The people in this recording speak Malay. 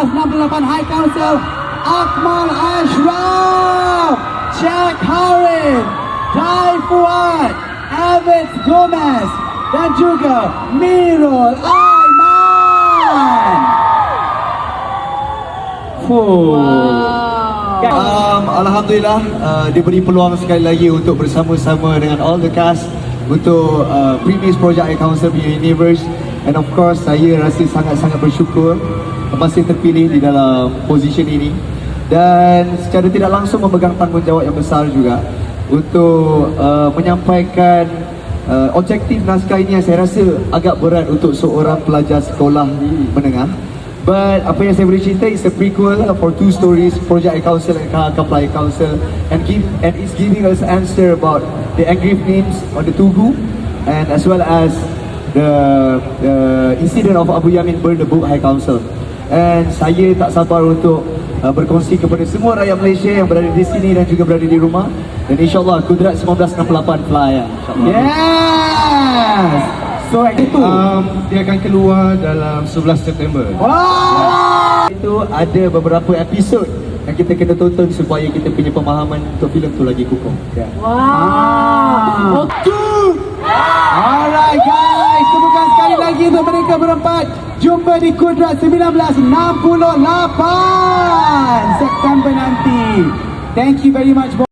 1968 High Council, Akmal Ashraf, Jack Harin, Dai Fuad, Avid Gomez, dan juga Mirul Aiman. Alhamdulillah diberi peluang sekali lagi untuk bersama-sama dengan all the cast untuk previous project High Council punya Universe, and of course saya rasa sangat-sangat bersyukur masih terpilih di dalam position ini dan secara tidak langsung memegang tanggungjawab yang besar juga untuk menyampaikan objektif naskah ini yang saya rasa agak berat untuk seorang pelajar sekolah menengah. But apa yang saya boleh cerita is a prequel for two stories, Project High Council and Kapla High Council, and it's giving us answer about the engraved names on the Tugu, and as well as the incident of Abu Yamin burn the book High Council. And saya tak sabar untuk berkongsi kepada semua rakyat Malaysia yang berada di sini dan juga berada di rumah, dan insyaAllah Kudrat 1968 fly ya. Yes. So itu dia akan keluar dalam 11 September. wow. Itu ada beberapa episod yang kita kena tonton supaya kita punya pemahaman untuk filem tu lagi kukuh. Wow. Alright guys, tepukan sekali lagi untuk mereka berempat. Jumpa di Kudrat 1968 September nanti. Thank you very much.